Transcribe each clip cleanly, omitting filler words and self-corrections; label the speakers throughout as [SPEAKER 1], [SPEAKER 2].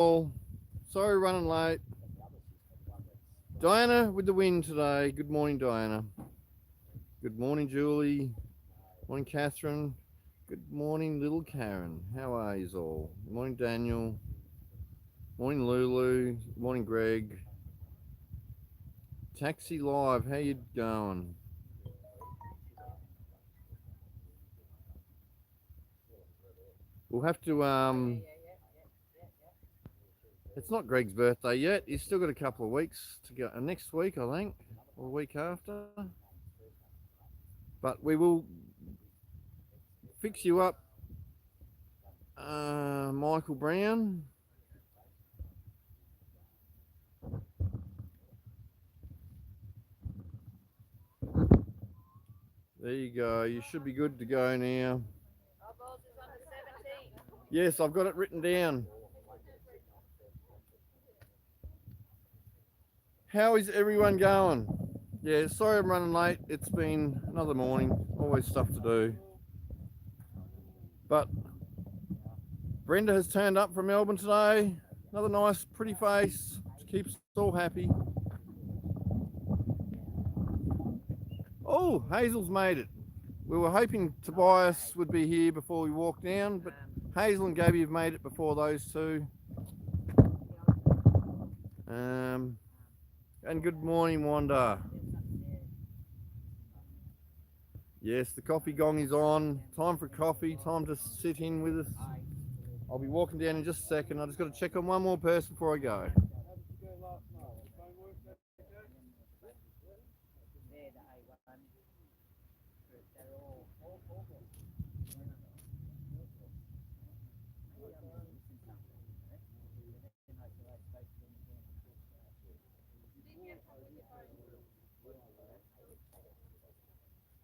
[SPEAKER 1] all. Sorry running late. Diana with the win today. Good morning, Diana. Good morning, Julie. Morning, Catherine. Good morning, little Karen. How are you all? Good morning, Daniel. Morning, Lulu. Morning, Greg. Taxi Live, how you going? We'll have to it's not Greg's birthday yet. He's still got a couple of weeks to go. Next week, I think, or the week after. But we will fix you up, Michael Brown. There you go. You should be good to go now. Yes, I've got it written down. How is everyone going? Yeah, sorry I'm running late. It's been another morning. Always stuff to do. But Brenda has turned up from Melbourne today. Another nice, pretty face. Keeps us all happy. Oh, Hazel's made it. We were hoping Tobias would be here before we walked down, but Hazel and Gabby have made it before those two. And good morning, Wanda. Yes, the coffee gong is on. Time for coffee. Time to sit in with us. I'll be walking down in just a second. I just got to check on one more person before I go.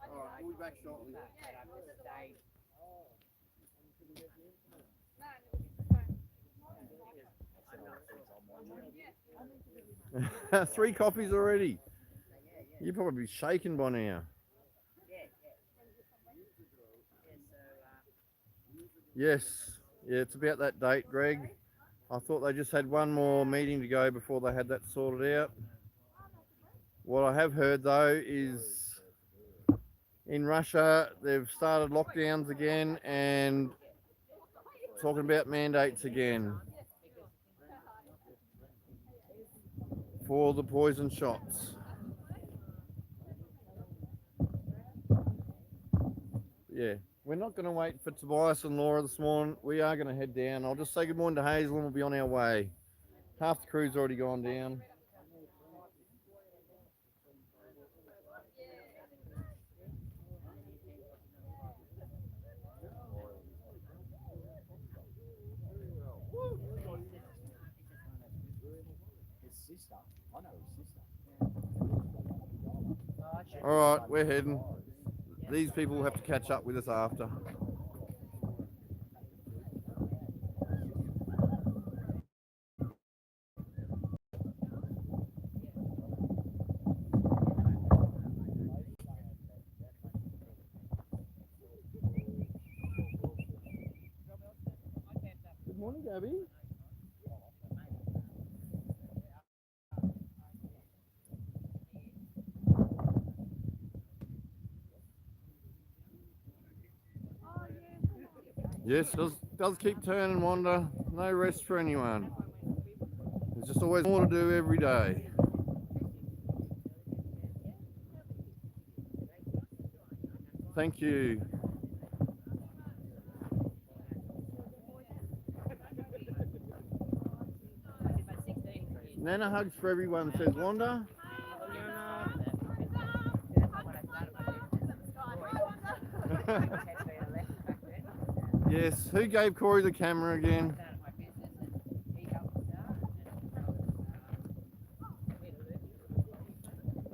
[SPEAKER 1] Alright, we'll be back shortly. Three coffees already. You're probably shaken by now. Yes, yeah, it's about that date, Greg. I thought they just had one more meeting to go before they had that sorted out. What I have heard though is in Russia they've started lockdowns again and talking about mandates again for the poison shots. Yeah, we're not going to wait for Tobias and Laura this morning. We are going to head down. I'll just say good morning to Hazel and we'll be on our way. Half the crew's already gone down. All right, we're heading. These people will have to catch up with us after. Good morning, Gabby. Yes, does keep turning, Wanda. No rest for anyone. There's just always more to do every day. Thank you. Nana hugs for everyone, says Wanda. Yes, who gave Corey the camera again?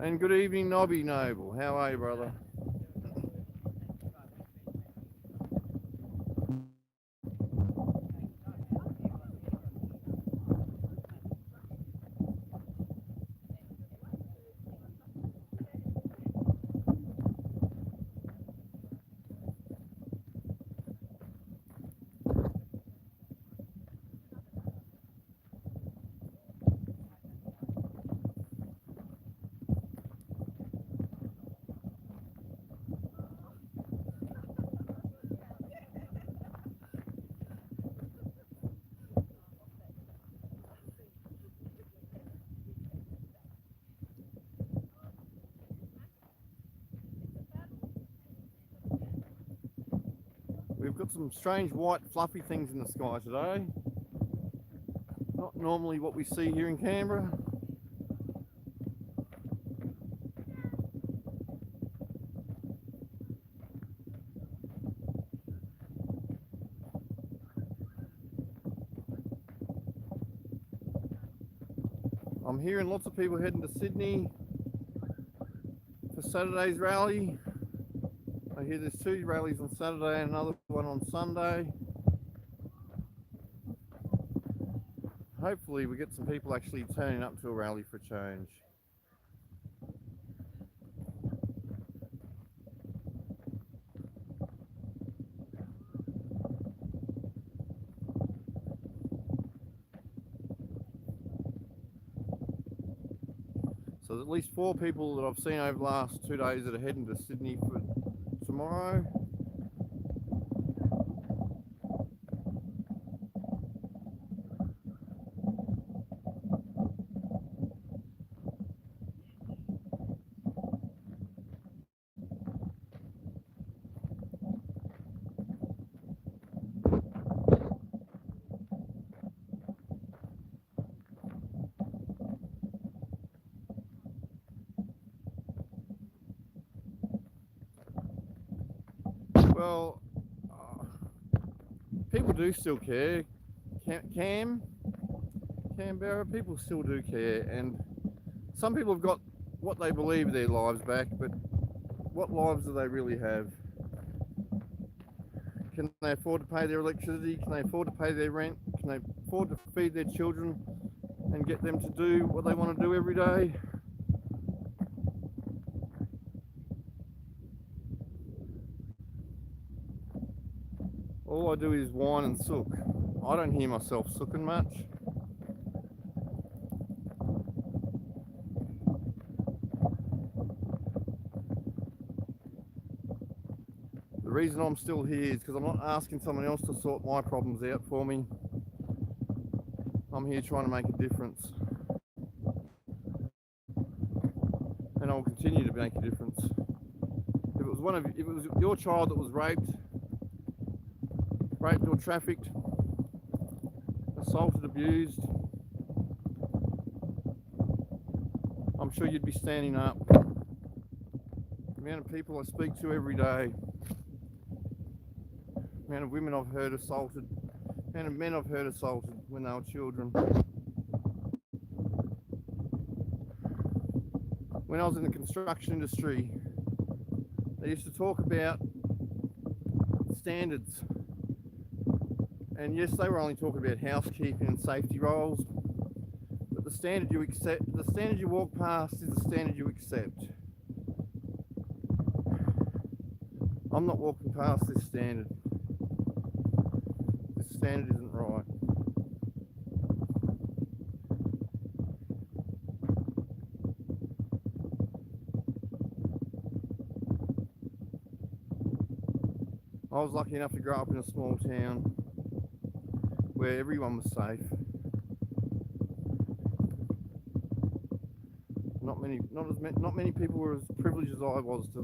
[SPEAKER 1] And good evening, Nobby Noble. How are you, brother? we've got some strange white fluffy things in the sky today. Not normally what we see here in Canberra. I'm hearing lots of people heading to Sydney for Saturday's rally. I hear there's 2 rallies on Saturday and another one on Sunday. Hopefully we get some people actually turning up to a rally for change. So there's at least 4 people that I've seen over the last 2 days that are heading to Sydney for tomorrow. Well, people do still care. Canberra, people still do care, and some people have got what they believe are their lives back, but what lives do they really have? Can they afford to pay their electricity? Can they afford to pay their rent? Can they afford to feed their children and get them to do what they want to do every day? All I do is whine and sook. I don't hear myself sooking much. The reason I'm still here is because I'm not asking someone else to sort my problems out for me. I'm here trying to make a difference. And I'll continue to make a difference. If it was your child that was raped or trafficked, assaulted, abused, I'm sure you'd be standing up. The amount of people I speak to every day, the amount of women I've heard assaulted, the amount of men I've heard assaulted when they were children. When I was in the construction industry, they used to talk about standards. And yes, they were only talking about housekeeping and safety roles, but the standard you accept, the standard you walk past is the standard you accept. I'm not walking past this standard. This standard isn't right. I was lucky enough to grow up in a small town where everyone was safe. Not many people were as privileged as I was to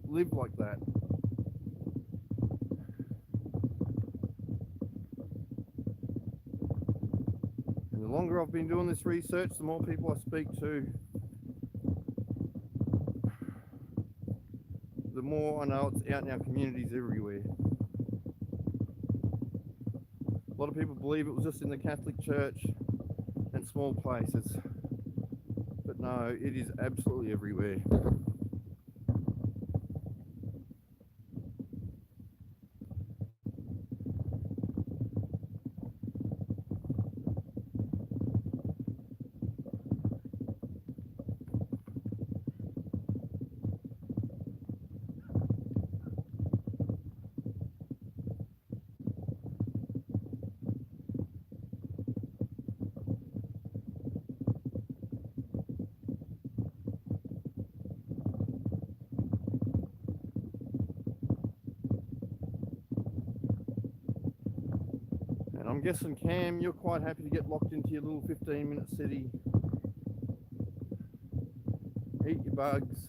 [SPEAKER 1] live like that. And the longer I've been doing this research, the more people I speak to, the more I know it's out in our communities everywhere. A lot of people believe it was just in the Catholic Church and small places, but no, it is absolutely everywhere. I'm guessing, Cam, you're quite happy to get locked into your little 15-minute city, eat your bugs,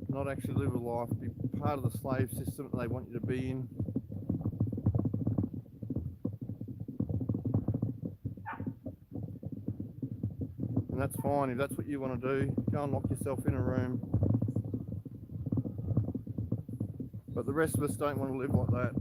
[SPEAKER 1] not actually live a life, be part of the slave system that they want you to be in. And that's fine if that's what you want to do. Go and lock yourself in a room. But the rest of us don't want to live like that.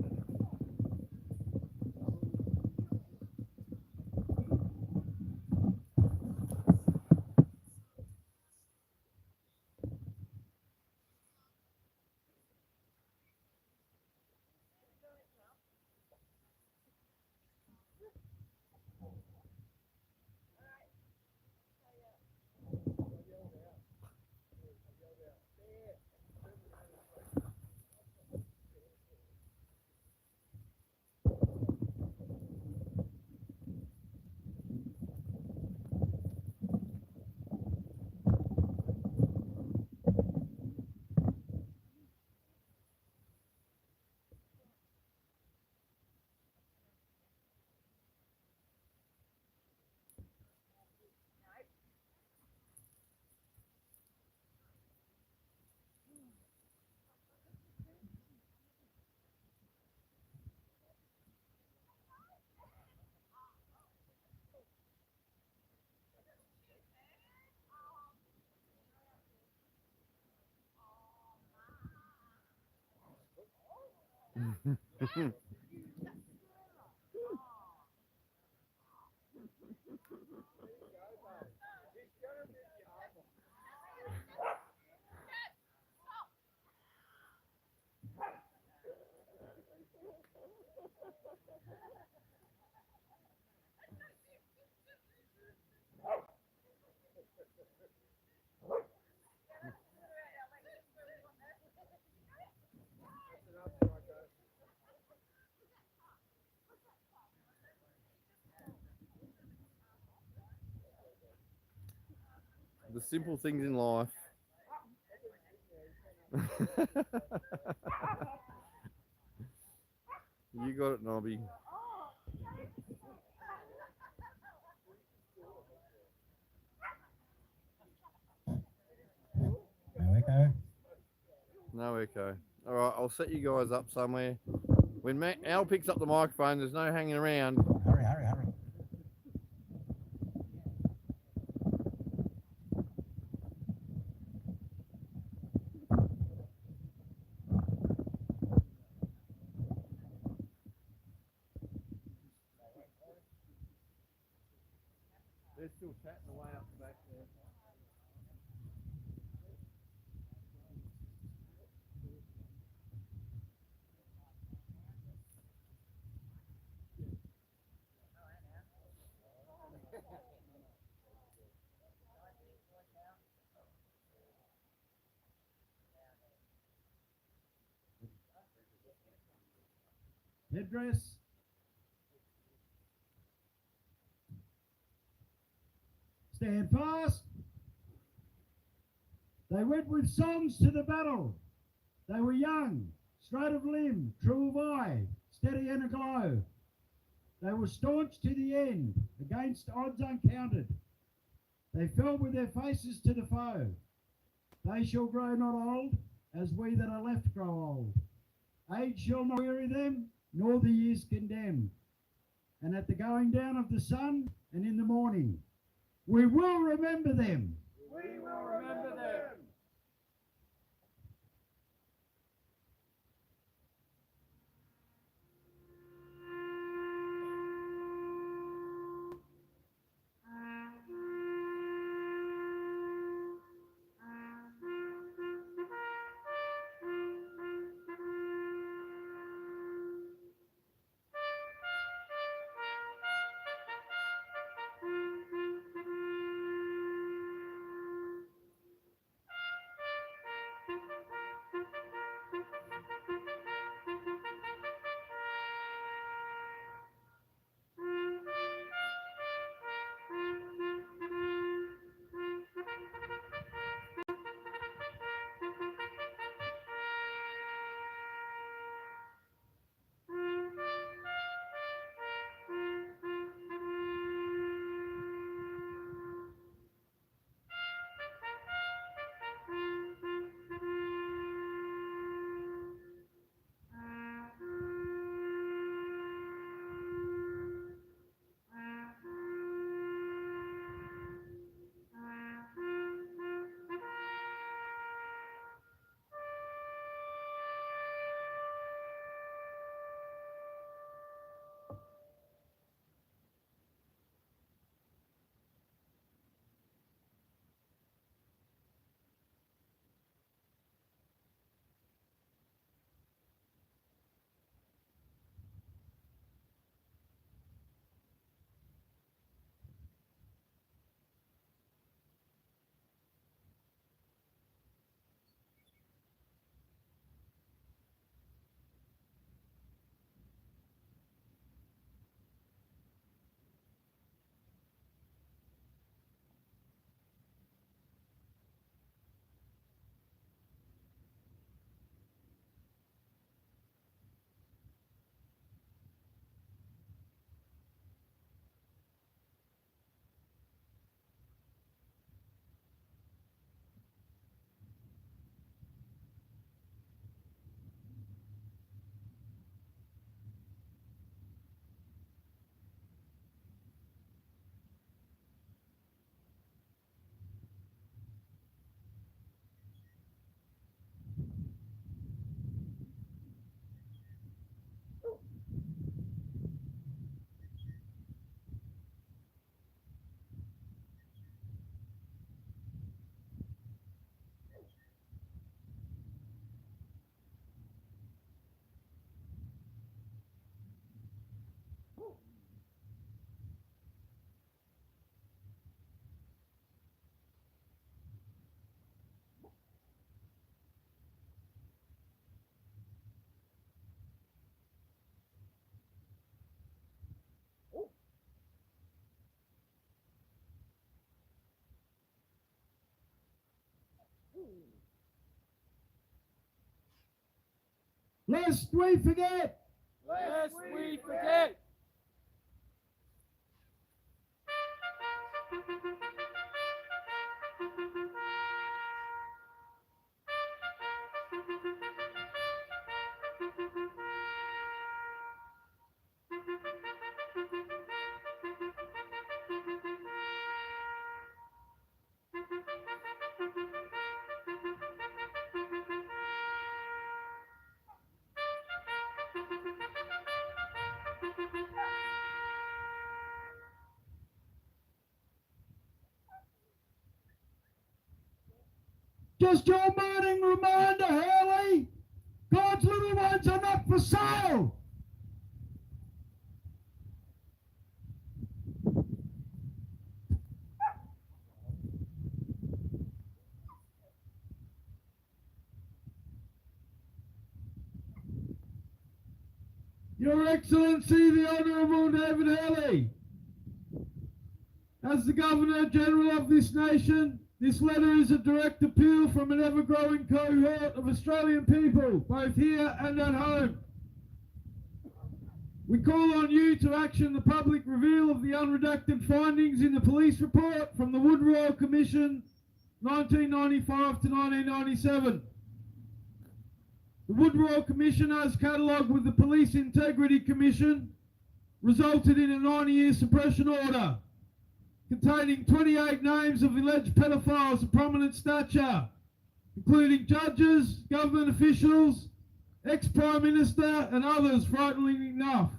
[SPEAKER 1] The simple things in life. You got it, Nobby.
[SPEAKER 2] No echo.
[SPEAKER 1] No echo. All right, I'll set you guys up somewhere. When Al picks up the microphone, there's no hanging around.
[SPEAKER 2] Hurry, hurry, hurry.
[SPEAKER 1] They're still chatting away up the back there.
[SPEAKER 2] Headdress. Stand fast. They went with songs to the battle. They were young, straight of limb, true of eye, steady and aglow. They were staunch to the end, against odds uncounted. They fell with their faces to the foe. They shall grow not old, as we that are left grow old. Age shall not weary them, nor the years condemn. And at the going down of the sun and in the morning, we will remember them.
[SPEAKER 1] We will remember them.
[SPEAKER 2] lest we forget.
[SPEAKER 3] Lest we forget.
[SPEAKER 2] Just your morning reminder, Hurley. God's little ones are not for sale. Your Excellency, the Honourable David Hurley, as the Governor-General of this nation, this letter is a direct appeal from an ever-growing cohort of Australian people, both here and at home. We call on you to action the public reveal of the unredacted findings in the police report from the Wood Royal Commission 1995 to 1997. The Wood Royal Commission, as catalogued with the Police Integrity Commission, resulted in a 90-year suppression order containing 28 names of alleged pedophiles of prominent stature, including judges, government officials, ex-Prime Minister and others, frighteningly enough.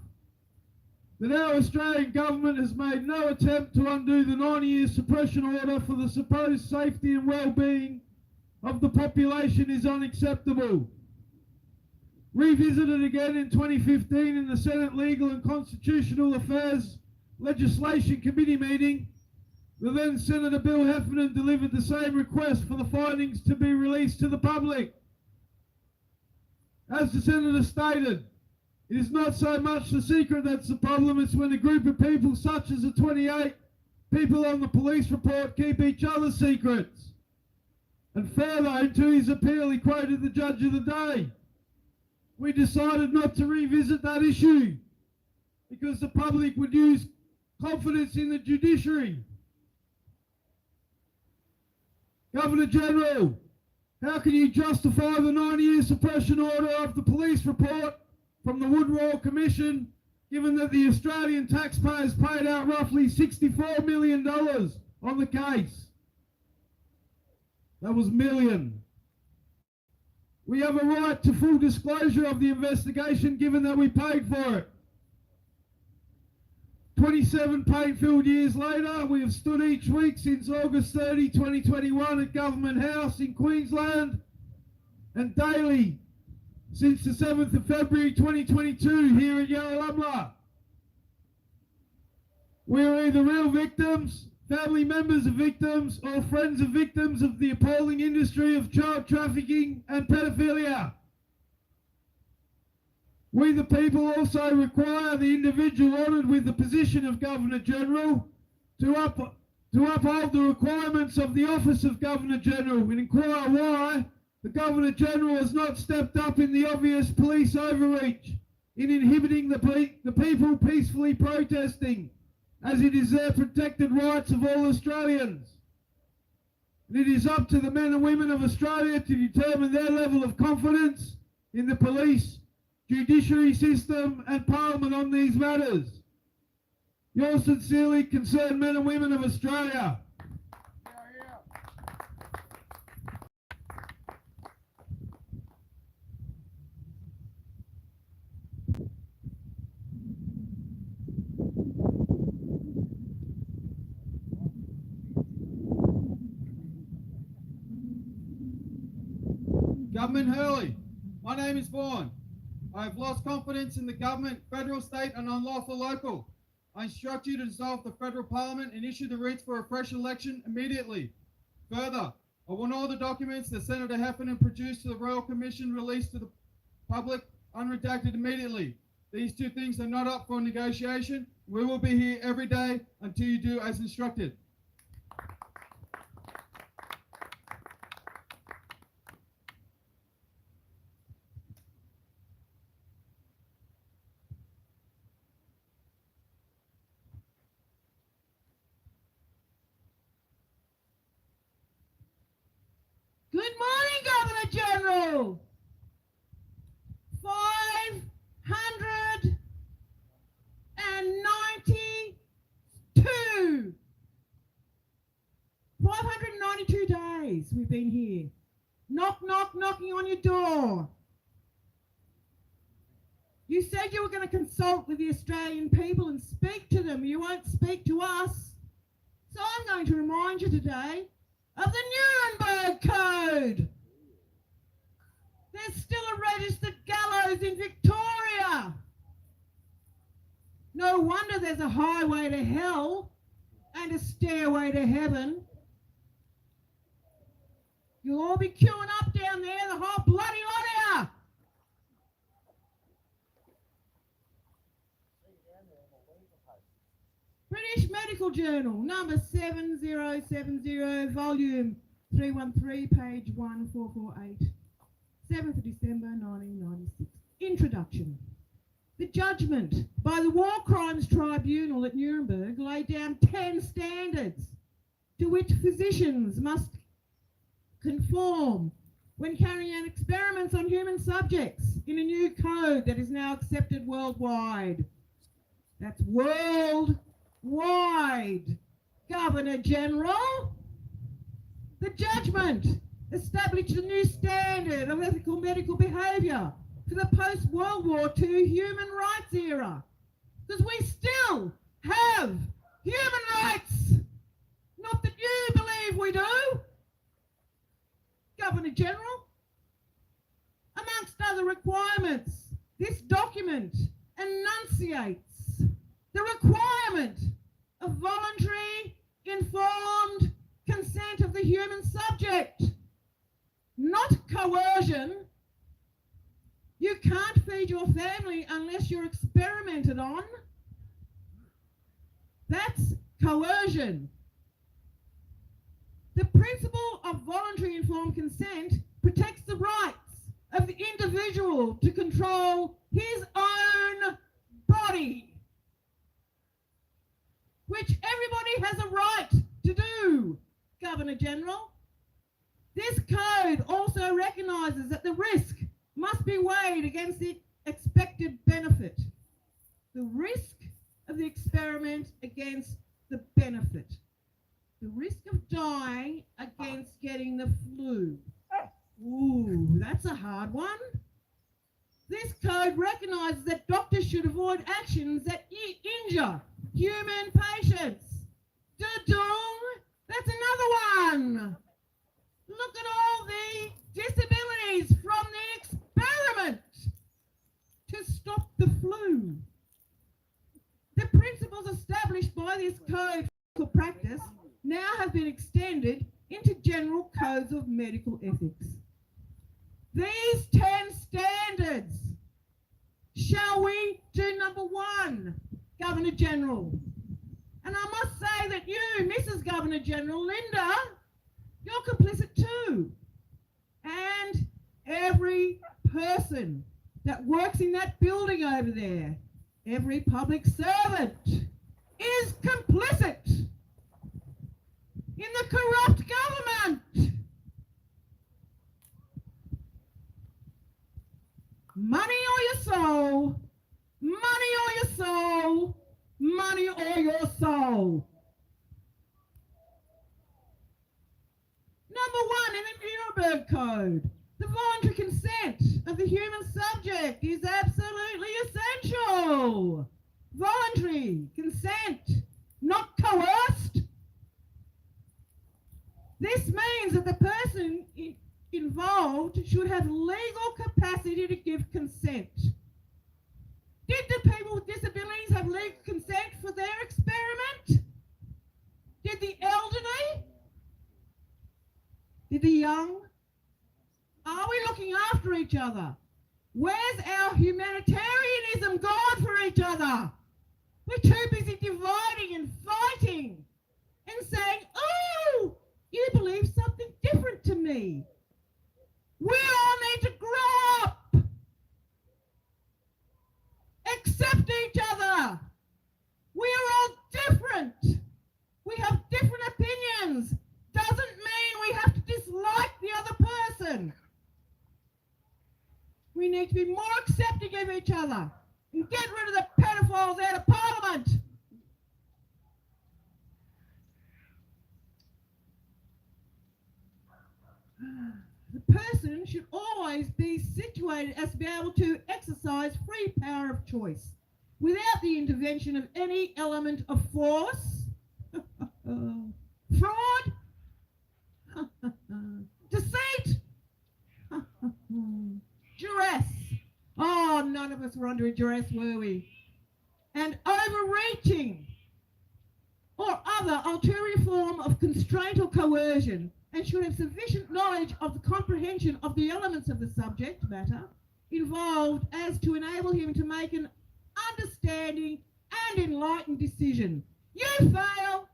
[SPEAKER 2] That our Australian government has made no attempt to undo the 90-year suppression order for the supposed safety and well-being of the population is unacceptable. Revisited again in 2015 in the Senate Legal and Constitutional Affairs Legislation Committee meeting, the then Senator Bill Heffernan delivered the same request for the findings to be released to the public. As the Senator stated, it is not so much the secret that's the problem, it's when a group of people such as the 28 people on the police report keep each other's secrets. And further, into his appeal, he quoted the Judge of the Day. We decided not to revisit that issue because the public would use confidence in the judiciary. Governor General, how can you justify the 90-year suppression order of the police report from the Wood Royal Commission, given that the Australian taxpayers paid out roughly $64 million on the case? That was million. We have a right to full disclosure of the investigation, given that we paid for it. 27 pain-filled years later, we have stood each week since August 30, 2021 at Government House in Queensland, and daily since the 7th of February 2022 here at Yarralumla. We are either real victims, family members of victims, or friends of victims of the appalling industry of child trafficking and pedophilia. We the people also require the individual honoured with the position of Governor-General to uphold the requirements of the Office of Governor-General and inquire why the Governor-General has not stepped up in the obvious police overreach in inhibiting the people peacefully protesting, as it is their protected rights of all Australians. And it is up to the men and women of Australia to determine their level of confidence in the police, judiciary system and Parliament on these matters. Yours sincerely, concerned men and women of Australia.
[SPEAKER 4] Government Hurley, my name is Vaughan. I have lost confidence in the government, federal, state and unlawful local. I instruct you to dissolve the federal parliament and issue the writs for a fresh election immediately. Further, I want all the documents that Senator Heffernan produced to the Royal Commission released to the public unredacted immediately. These two things are not up for negotiation. We will be here every day until you do as instructed.
[SPEAKER 5] Bill. 592. 592 days we've been here. Knock, knock, knocking on your door. You said you were going to consult with the Australian people and speak to them. You won't speak to us. So I'm going to remind you today of the Nuremberg Code. There's still a registered gallows in Victoria. No wonder there's a highway to hell and a stairway to heaven. You'll all be queuing up down there, the whole bloody lot of you. British Medical Journal, number 7070, volume 313, page 1448, 7th of December 1996. Introduction. The judgment by the War Crimes Tribunal at Nuremberg laid down 10 standards to which physicians must conform when carrying out experiments on human subjects in a new code that is now accepted worldwide. That's worldwide. Governor General, the judgment established a new standard of ethical medical behaviour for the post-World War II human rights era. Because we still have human rights. Not that you believe we do. Governor General, amongst other requirements, this document enunciates the requirement of voluntary, informed consent of the human subject, not coercion. You can't feed your family unless you're experimented on. That's coercion. The principle of voluntary informed consent protects the rights of the individual to control his own body, which everybody has a right to do, Governor General. This code also recognises that the risk must be weighed against the expected benefit. The risk of the experiment against the benefit. The risk of dying against getting the flu. Ooh, that's a hard one. This code recognises that doctors should avoid actions that injure human patients. Da-dong, that's another one. Look at all the disabilities from the experiment to stop the flu. The principles established by this code for practice now have been extended into general codes of medical ethics. These 10 standards, shall we do number 1, Governor General? And I must say that you, Mrs. Governor General, Linda, you're complicit too. And every person that works in that building over there, every public servant is complicit in the corrupt government. Money or your soul, money or your soul, money or your soul. Number 1 in the Nuremberg Code, the voluntary consent of the human subject is absolutely essential. Voluntary consent, not coerced. This means that the person involved should have legal capacity to give consent. Did the people with disabilities have legal consent for their experiment? Did the elderly? Did the young? Are we looking after each other? Where's our humanitarianism gone for each other? We're too busy dividing and fighting and saying, oh, you believe something different to me. We all need to grow up. Accept each other. We are all different. We have different opinions. Doesn't mean we have to dislike the other person. other and get rid of the pedophiles out of Parliament. The person should always be situated as to be able to exercise free power of choice without the intervention of any element of force, fraud, deceit, duress. Oh, none of us were under duress, were we? And overreaching or other ulterior form of constraint or coercion, and should have sufficient knowledge of the comprehension of the elements of the subject matter involved as to enable him to make an understanding and enlightened decision. You fail.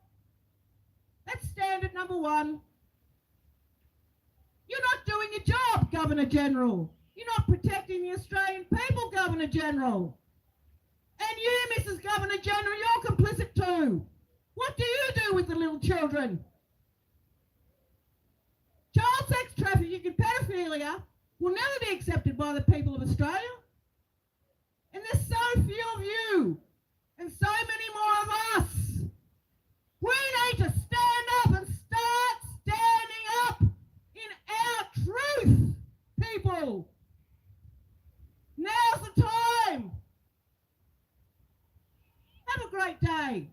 [SPEAKER 5] That's standard number one. You're not doing your job, Governor General. You're not protecting the Australian people, Governor General. And you, Mrs. Governor General, you're complicit too. What do you do with the little children? Child sex trafficking and pedophilia will never be accepted by the people of Australia. And there's so few of you and so many more of us. We need to stand up and start standing up in our truth, people. Now's the time. Have a great day.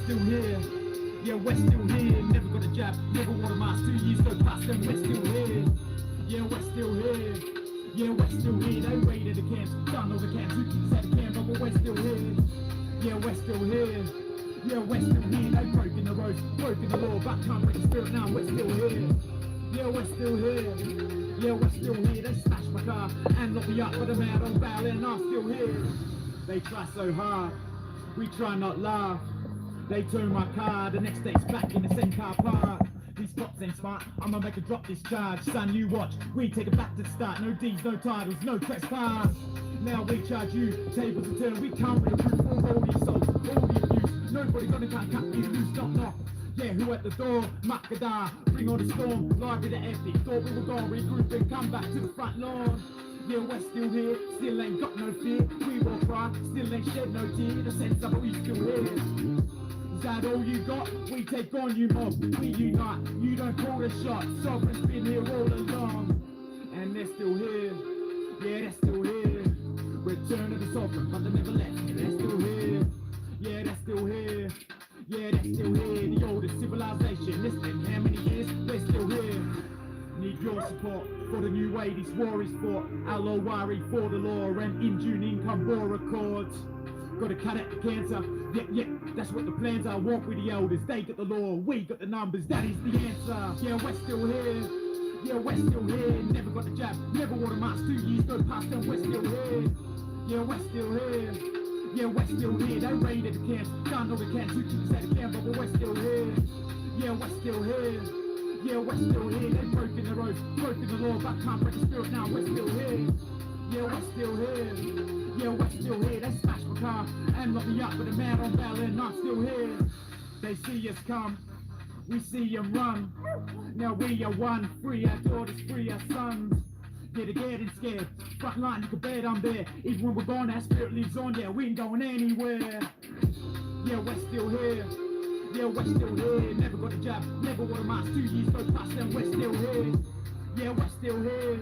[SPEAKER 6] still here. Yeah, we're still here. Never got a jab, never wore a mask. 2 years go past and we're still here. Yeah, we're still here. Yeah, we're still here. They raided the camps, done all the camps. Who keeps at the camp, but we're still here. Yeah, we're still here. Yeah, we're still here. They broken the roads, broken the law, but can't break the spirit now. We're still here. Yeah, we're still here. Yeah, we're still here. They smashed my car and locked me up, but I'm out on bail and I'm still here. They try so hard, we try not laugh. They turn my car, the next day's back in the same car park. These cops ain't smart, I'ma make a drop this charge. Son, you watch, we take it back to the start. No deeds, no titles, no trespass. Now we charge you, tables are turned. We come with the proof for all the assaults, all the abuse. Nobody gonna can't cut you loose, knock knock. Yeah, who at the door? Makada, bring on the storm. Library to empty, thought we were gonna regroup and come back to the front lawn. Yeah, we're still here, still ain't got no fear. We will cry, still ain't shed no tear. The sense of it, we still here. Is that all you got? We take on you mob, we unite. You don't call the shot, sovereign's been here all along. And they're still here, yeah, they're still here. Return of the sovereign, but they never left. They're still here, yeah, they're still here. Yeah, they're still here, the oldest civilization. It's been how many years? We're still here. Need your support for the new way this war is fought. Our worry for the law and in June income war accords. Gotta cut out the cancer. Yeah, that's what the plans are. Walk with the elders, they got the law, we got the numbers, that is the answer. Yeah, we're still here. Yeah, we're still here. Never got the jab, never wore a mask. 2 years go past and we're still here. Yeah, we're still here. Yeah, we're still here. They raided the camps, done all the camps. Who keeps at the camp, but we're still here. Yeah, we're still here. Yeah, we're still here. They've broken the roads, broken the law, but can't break the spirit now. We're still here. Yeah, we're still here. Yeah, we're still here. They smashed my car and locked me up with a man on bail, and I'm still here. They see us come, we see them run. Now we are one, free our daughters, free our sons. Yeah, they're getting scared. Front line, you can bet I'm there. Even when we're gone, our spirit lives on. Yeah, we ain't going anywhere. Yeah, we're still here. Yeah, we're still here. Never got a job, never wore a mask. 2 years go past and we're still here. Yeah, we're still here.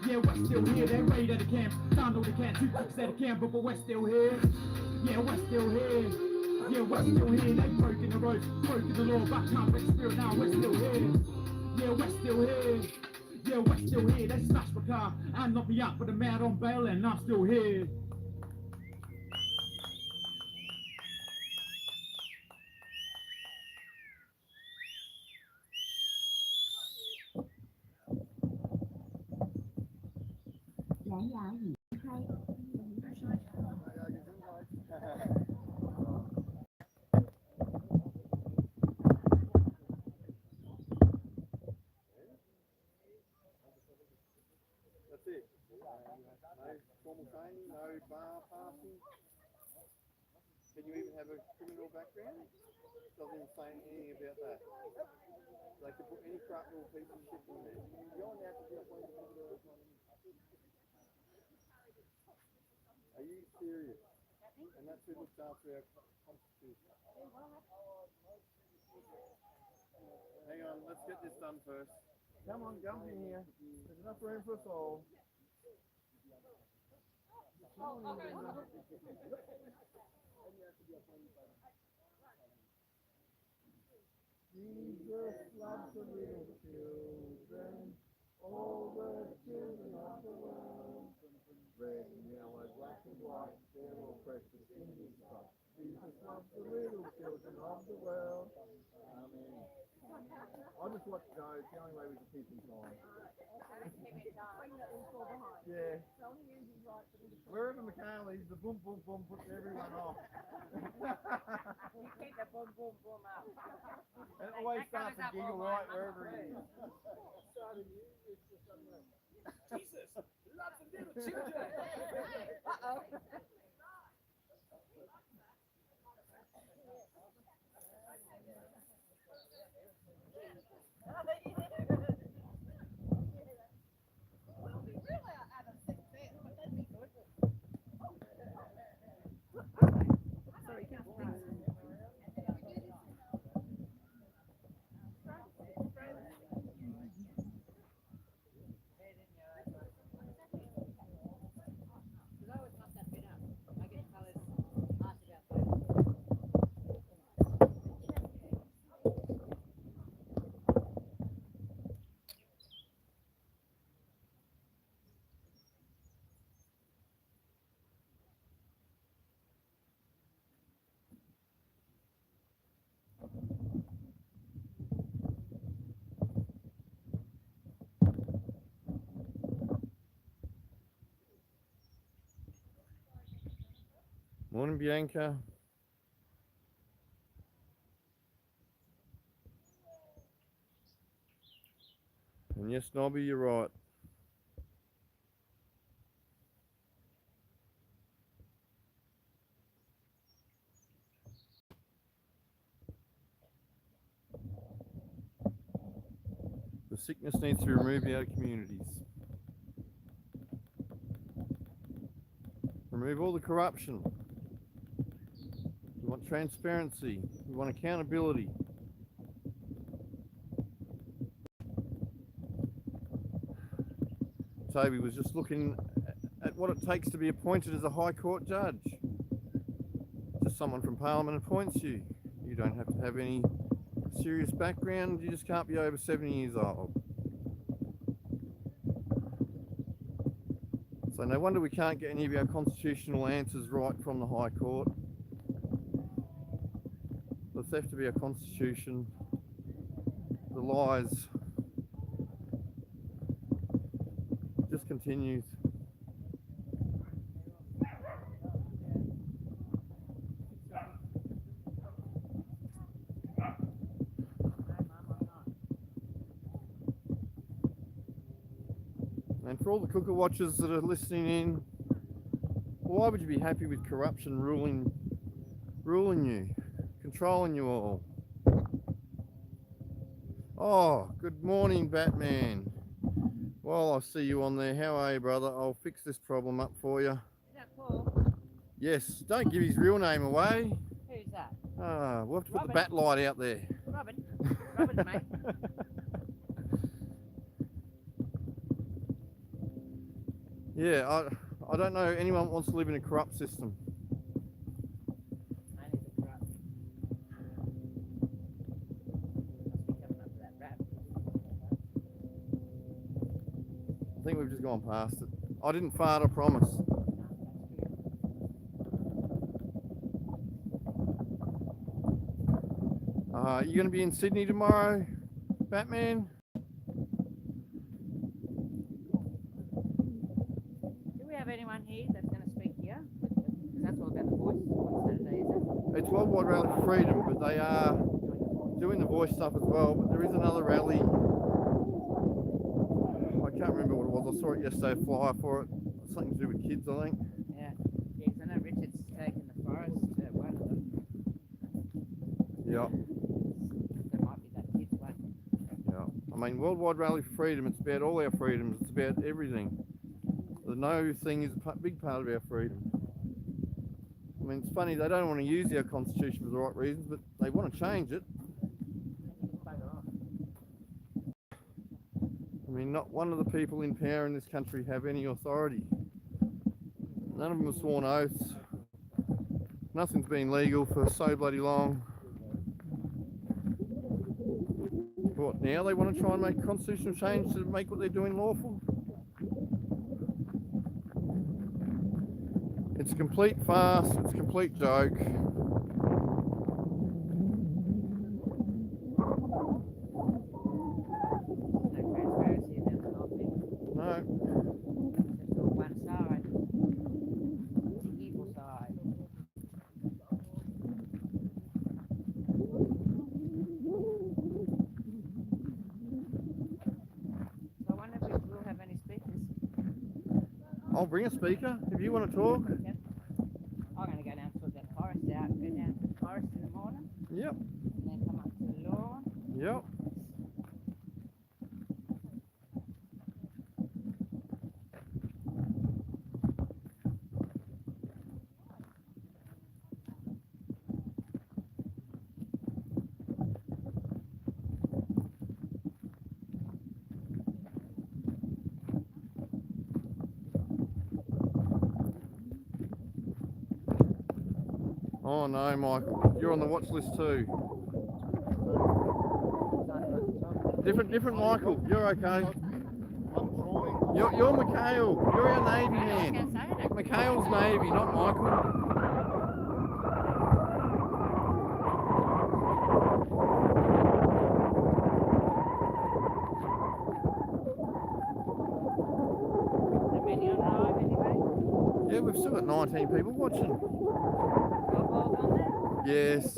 [SPEAKER 6] Yeah, we're still here. They raided the camp, done all the camps. Who took at the camp, but we're still here. Yeah, we're still here. Yeah, we're still here. They've broken the roads, broken the law, but can't break the spirit now. We're still here. Yeah, we're still here. Yeah, we're still here. They smashed my car and knocked me out, but I'm out on bail and I'm still here.
[SPEAKER 1] That's it. No formal training, no bar passing. Can you even have a criminal background? Doesn't even say anything about that. They could put any crap little piece of shit in there. Are you serious? And that's who looks after our constitution. Hang on, let's get this done first. Come on, jump in here. There's enough room for us all. Jesus loves the little children, all the children of the world. Red and yellow, black and white, they're all precious in His sight. Jesus loves the little children of the world. Amen. I'll just watch go. It's the only way we can keep him calm. Yeah. Wherever McHale is, the boom boom boom puts everyone off.
[SPEAKER 7] Keep the boom boom boom up.
[SPEAKER 1] It always starts to giggle right wherever he is.
[SPEAKER 3] Jesus loves the little children.
[SPEAKER 7] Uh-oh. Well, we really are out of six beds, but that'd be good. Sorry, can't
[SPEAKER 1] Morning, Bianca. And yes, Nobby, you're right. The sickness needs to be removed out of communities. Remove all the corruption. We want transparency. We want accountability. Toby was just looking at what it takes to be appointed as a High Court judge. Just someone from Parliament appoints you. You don't have to have any serious background. You just can't be over 70 years old. So no wonder we can't get any of our constitutional answers right from the High Court. The theft of our constitution, the lies, just continues. And for all the cooker watchers that are listening in, why would you be happy with corruption ruling you, controlling you all? Oh, good morning, Batman. Well, I see you on there. How are you, brother? I'll fix this problem up for you.
[SPEAKER 7] Is that Paul?
[SPEAKER 1] Yes, don't give his real name away.
[SPEAKER 7] Who's that?
[SPEAKER 1] Ah, we'll have to put the
[SPEAKER 7] Robin.
[SPEAKER 1] bat light out there.
[SPEAKER 7] Robin. Robin's mate.
[SPEAKER 1] Yeah, I don't know anyone that wants to live in a corrupt system.
[SPEAKER 7] I need to corrupt. Must be coming up to that rap.
[SPEAKER 1] we've just gone past it. I didn't fart, I promise. You going to be in Sydney tomorrow, Batman?
[SPEAKER 8] Do we have anyone here that's going to speak here? Because that's all about the voice on Saturday, isn't
[SPEAKER 1] It's Worldwide Rally for Freedom, but they are doing the voice stuff as well. But there is another rally. I can't remember what it was. I saw it yesterday, a flyer for it. Something to do with kids, I think.
[SPEAKER 8] it? Yeah. Yeah, because I know Richard's taken the forest to one of them.
[SPEAKER 1] Yeah.
[SPEAKER 8] There might be that kids one.
[SPEAKER 1] Yeah. I mean, Worldwide Rally for Freedom, it's about all our freedoms. It's about everything. The no thing is a big part of our freedom. I mean, it's funny, they don't want to use our constitution for the right reasons, but they want to change it.
[SPEAKER 8] Bugger off.
[SPEAKER 1] I mean, not one of the people in power in this country have any authority. None of them have sworn oaths. Nothing's been legal for so bloody long. What, now they want to try and make constitutional change to make what they're doing lawful? It's a complete farce, it's a complete joke.
[SPEAKER 8] No transparency about the whole thing.
[SPEAKER 1] No.
[SPEAKER 8] Just on one side. The evil side. So I wonder if we'll have any speakers.
[SPEAKER 1] I'll bring a speaker if you want to talk.
[SPEAKER 8] Yep. I'm going to go down and sort that forest out. Go down to the forest in the morning
[SPEAKER 1] Yep,
[SPEAKER 8] and then come up to the lawn.
[SPEAKER 1] yep. Oh no, Michael, you're on the watch list too. Different Michael, you're okay. You're Mikhail, you're our Navy man. Mikhail's Navy, not Michael. Yeah, we've still got 19 people watching. Yes.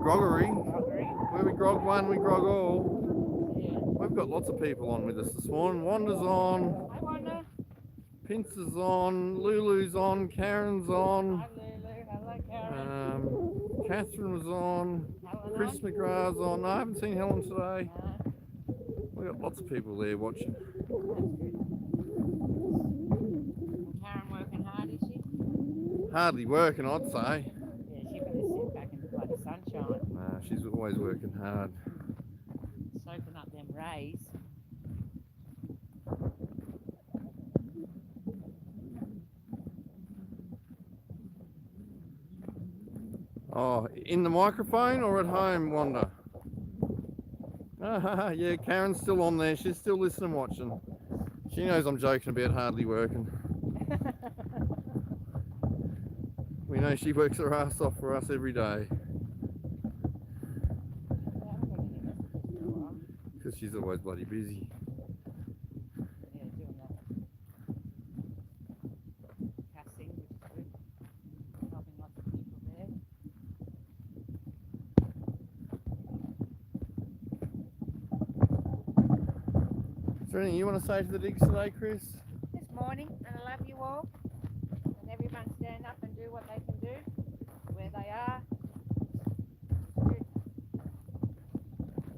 [SPEAKER 1] Groggery. Where we grog one, we grog all. We've got lots of people on with us this morning. Wanda's on.
[SPEAKER 8] Hi, Wanda.
[SPEAKER 1] Pince is on. Lulu's on. Karen's on.
[SPEAKER 8] Hi, Lulu. Hello, Karen.
[SPEAKER 1] Catherine was on.
[SPEAKER 8] Helen
[SPEAKER 1] Chris
[SPEAKER 8] on?
[SPEAKER 1] McGrath's on. No, I haven't seen Helen today.
[SPEAKER 8] No.
[SPEAKER 1] We've got lots of people there watching.
[SPEAKER 8] Karen working hard, is she?
[SPEAKER 1] Hardly working, I'd say.
[SPEAKER 8] Yeah, she better sit back in the bloody sunshine,
[SPEAKER 1] Nah, she's always working hard.
[SPEAKER 8] soaking up them rays.
[SPEAKER 1] Oh, in the microphone or at home, Wanda? Yeah, Karen's still on there. She's still listening and watching. She knows I'm joking about hardly working. We know she works her ass off for us every day. Because she's always bloody busy.
[SPEAKER 8] Yeah, doing that casting, which is good. Helping lots of people there.
[SPEAKER 1] Is there anything you want to say to the digs today, Chris?
[SPEAKER 8] This morning, and I love you all. And everyone stand up and do what they can do, where they are. Good.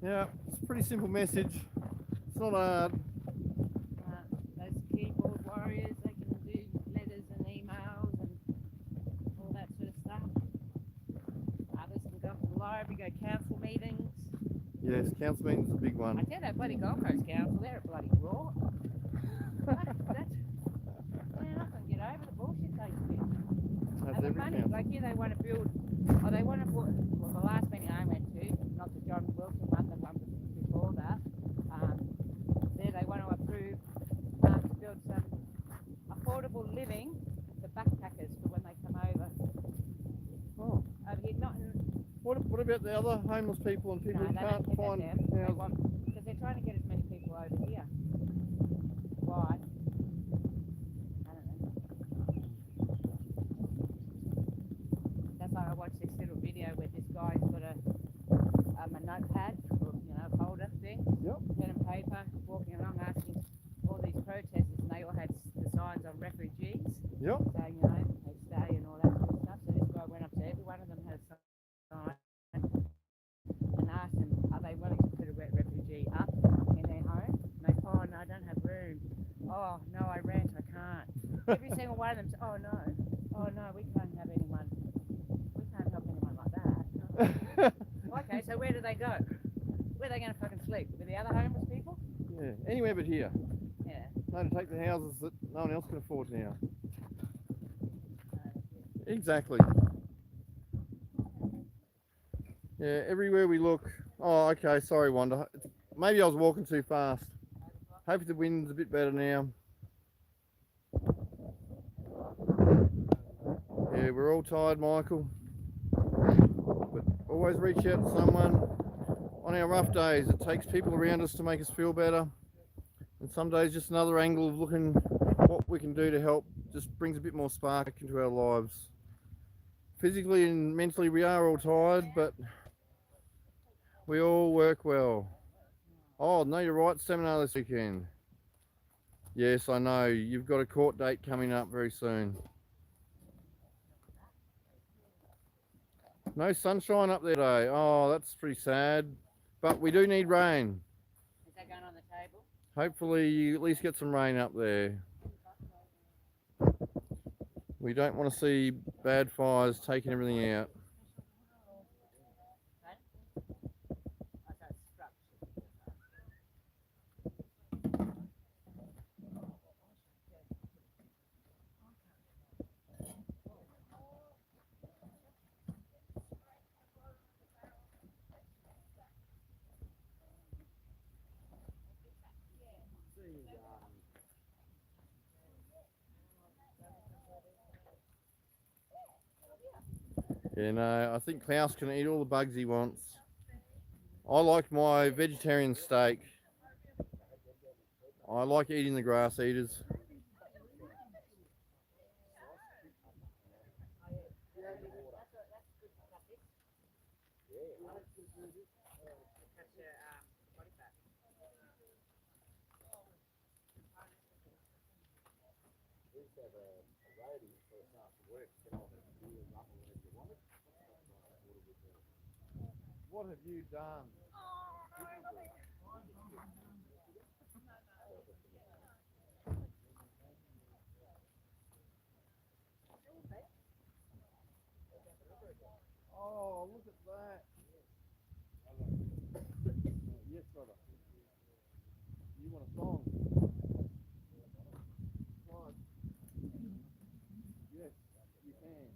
[SPEAKER 1] Yeah, it's a pretty simple message. It's not hard.
[SPEAKER 8] Those keyboard warriors, they can do letters and emails and all that sort of stuff. Others can go up to the library, go council meetings.
[SPEAKER 1] Yes, council meeting's a big
[SPEAKER 8] I
[SPEAKER 1] one.
[SPEAKER 8] tell that bloody Gold Coast Council, they're a bloody raw. Man, I can get over the bullshit they spend.
[SPEAKER 1] That's
[SPEAKER 8] And the
[SPEAKER 1] every
[SPEAKER 8] money,
[SPEAKER 1] council.
[SPEAKER 8] like here they want to build, they want to put, well the last meeting I went to, not the John Wilson one, the one before
[SPEAKER 1] about the other homeless people and people
[SPEAKER 8] No,
[SPEAKER 1] who
[SPEAKER 8] they
[SPEAKER 1] can't
[SPEAKER 8] don't care
[SPEAKER 1] find
[SPEAKER 8] about them. They
[SPEAKER 1] houses?
[SPEAKER 8] want, because they're trying to get as many people over here. Why? I don't know. That's why I watched this little video where this guy's got a notepad, or, folder thing,
[SPEAKER 1] Yep.
[SPEAKER 8] pen and paper, walking along asking all these protesters, and they all had the signs on refugees,
[SPEAKER 1] Yep.
[SPEAKER 8] saying, they stay and all that sort of stuff. So this guy went up to every one of them, had a sign, and asked them, are they willing to put a refugee up in their home? And they, oh no, I don't have room. Oh no, I rent, I can't. Every single one of them said, oh no, we can't have anyone. We can't help anyone like that. Okay, so where do they go? Where are they going to fucking sleep? With the other homeless people?
[SPEAKER 1] Yeah, anywhere but here.
[SPEAKER 8] Yeah.
[SPEAKER 1] No, to take the houses that no one else can afford now. Exactly. Yeah, everywhere we look. Oh, okay, sorry, Wanda. Maybe I was walking too fast. Hope the wind's a bit better now. Yeah, we're all tired, Michael. But always reach out to someone. On our rough days, it takes people around us to make us feel better. And some days just another angle of looking what we can do to help just brings a bit more spark into our lives. Physically and mentally we are all tired, but we all work well. Oh, no, you're right, seminar this weekend. Yes, I know, you've got a court date coming up very soon. No sunshine up there today. Oh, that's pretty sad. But we do need rain.
[SPEAKER 8] Is that going on the table?
[SPEAKER 1] Hopefully you at least get some rain up there. We don't want to see bad fires taking everything out. Yeah, no, I think Klaus can eat all the bugs he wants. I like my vegetarian steak. I like eating the grass eaters. What have you done? Oh, look at that. Yes, brother. You want a song? Right. Yes, you can.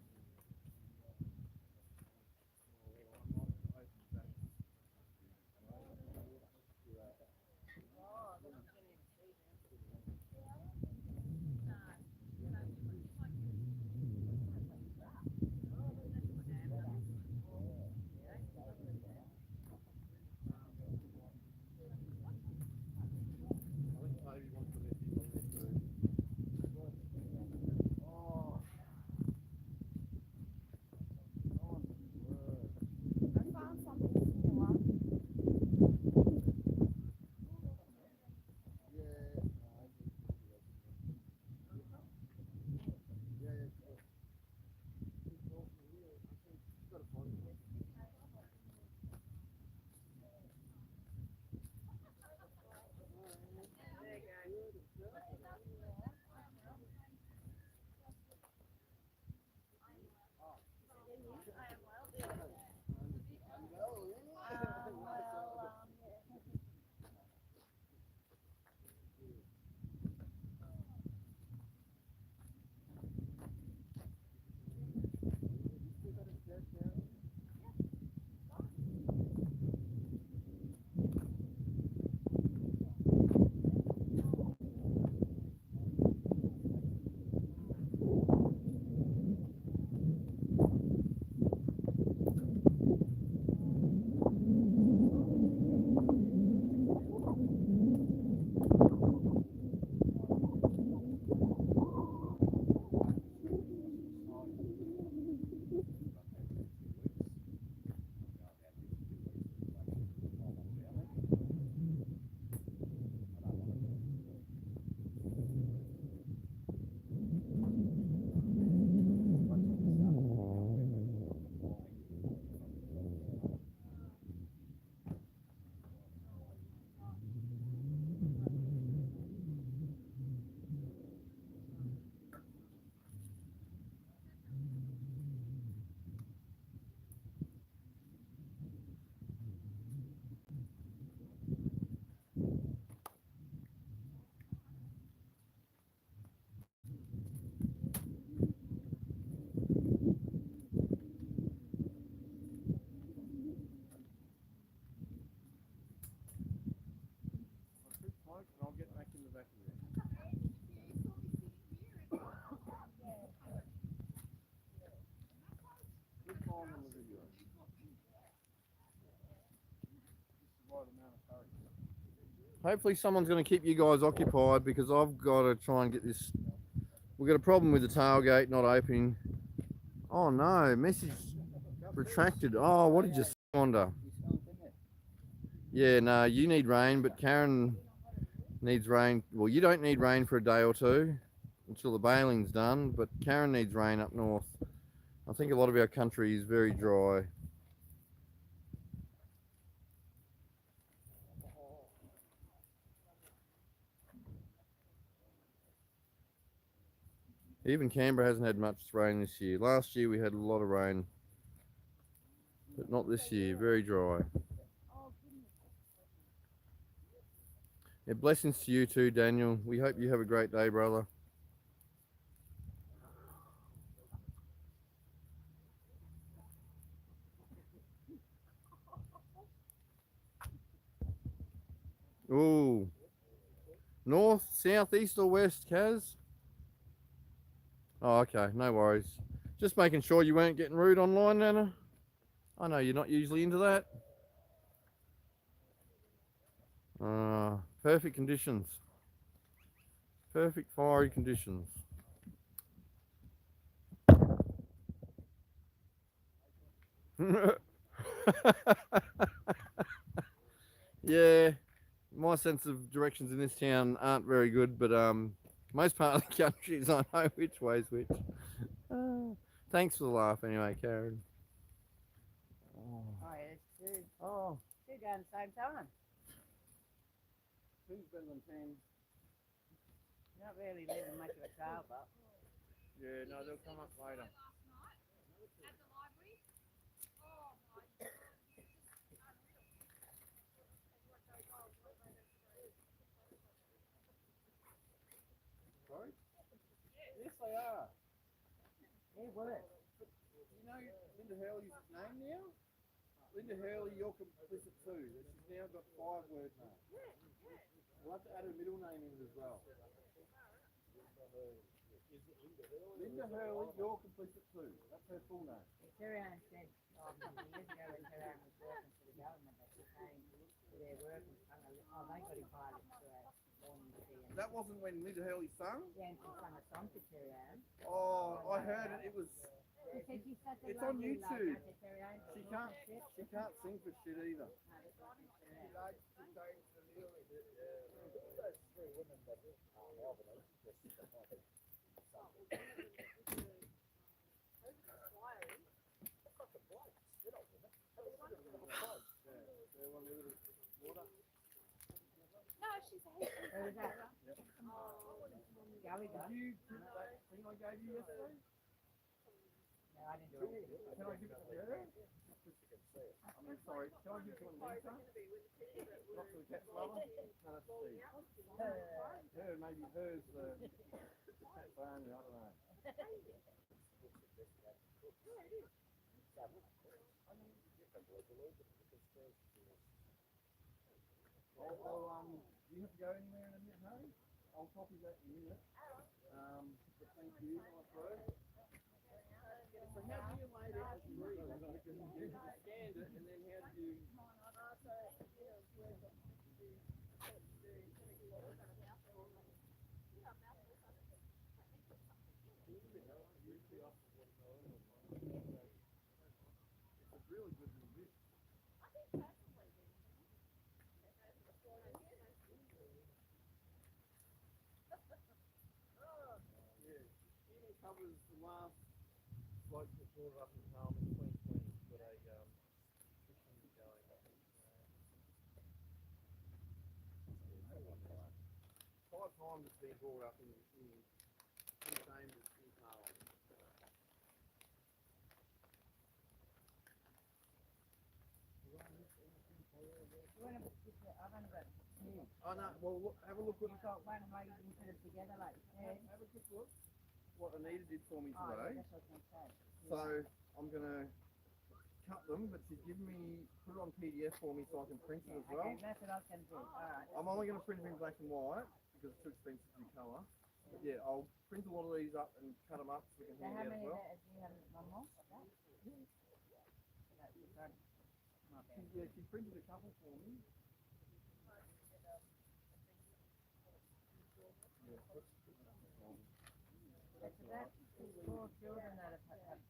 [SPEAKER 1] Hopefully someone's going to keep you guys occupied because I've got to try and get this. We've got a problem with the tailgate not opening. Oh no, message retracted. Oh, what did you wonder? Yeah, no, you need rain, but Karen needs rain. Well, you don't need rain for a day or two until the baling's done, but Karen needs rain up north. I think a lot of our country is very dry. Even Canberra hasn't had much rain this year. Last year we had a lot of rain, but not this year. Very dry. Yeah, blessings to you too, Daniel. We hope you have a great day, brother. Ooh. North, south, east or west, Kaz? Oh, okay. No worries. Just making sure you weren't getting rude online, Nana. I know you're not usually into that. Perfect conditions. Perfect fiery conditions. Yeah, my sense of directions in this town aren't very good, but most part of the countries I know which way's which. Thanks for the laugh anyway, Karen.
[SPEAKER 8] Oh, yeah, it's two.
[SPEAKER 1] Oh,
[SPEAKER 8] Two going at the same time.
[SPEAKER 1] who's better than 10?
[SPEAKER 8] Not really leaving much of a trail, but
[SPEAKER 1] Yeah, no, they'll come up later. Sorry? Yes, they are.
[SPEAKER 8] yeah, will it?
[SPEAKER 1] You know Linda Hurley's name now? Linda Hurley, you're complicit too. She's now got 5-word name. We'll have to add a middle name in as well. Linda Hurley, you're complicit too. That's her full name.
[SPEAKER 8] Terry-Ann said a couple of years ago when Terry-Ann was working for the government that she came to their work and sung they got invited to a morning tea.
[SPEAKER 1] That wasn't when Linda Hurley sung?
[SPEAKER 8] Yeah, and she sung a song to Terry-Ann.
[SPEAKER 1] Oh, I heard it. It was.
[SPEAKER 8] She said she's such a
[SPEAKER 1] It's on
[SPEAKER 8] lovely lady.
[SPEAKER 1] YouTube.
[SPEAKER 8] I said, Terry-Ann,
[SPEAKER 1] She can't sing for shit either.
[SPEAKER 7] No, she's a
[SPEAKER 8] Where was that? Gary
[SPEAKER 1] Did
[SPEAKER 8] got.
[SPEAKER 1] you do that thing I gave you yesterday?
[SPEAKER 8] No, I didn't do it.
[SPEAKER 1] Can I give it to her? I'm sorry. Can I give it to Anita? Not to the cat's mother? No, that's Steve. Her, maybe hers, cat's only, I don't know. Do you have to go anywhere in a minute, Harry? I'll copy that in a minute. But thank you, my friend. So how do you lay it out to read? You scanned it, and then how do you... It's a really good review. Covers the last bloke that brought it up in Parliament in 2020, got a petition going. 5 times it's been brought up in chambers in Parliament.
[SPEAKER 8] I've only got two.
[SPEAKER 1] Oh no, well look, have a look what
[SPEAKER 8] You've got one way you can put it together like this.
[SPEAKER 1] have a quick look what Anita did for me
[SPEAKER 8] Oh,
[SPEAKER 1] today.
[SPEAKER 8] yeah, that's what I was going to say.
[SPEAKER 1] So I'm gonna cut them, but she's given me put it on PDF for me so I can print it as well.
[SPEAKER 8] Okay, that's what I was going to do. Alright.
[SPEAKER 1] I'm only gonna print them in black and white because it's too expensive to be colour. But yeah, I'll print a lot of these up and cut them up so we can
[SPEAKER 8] So
[SPEAKER 1] hang
[SPEAKER 8] how
[SPEAKER 1] out as
[SPEAKER 8] many
[SPEAKER 1] well.
[SPEAKER 8] do you have? One more? That's the front. Okay.
[SPEAKER 1] Yeah, she printed a couple for me.
[SPEAKER 8] It's about 4 children that have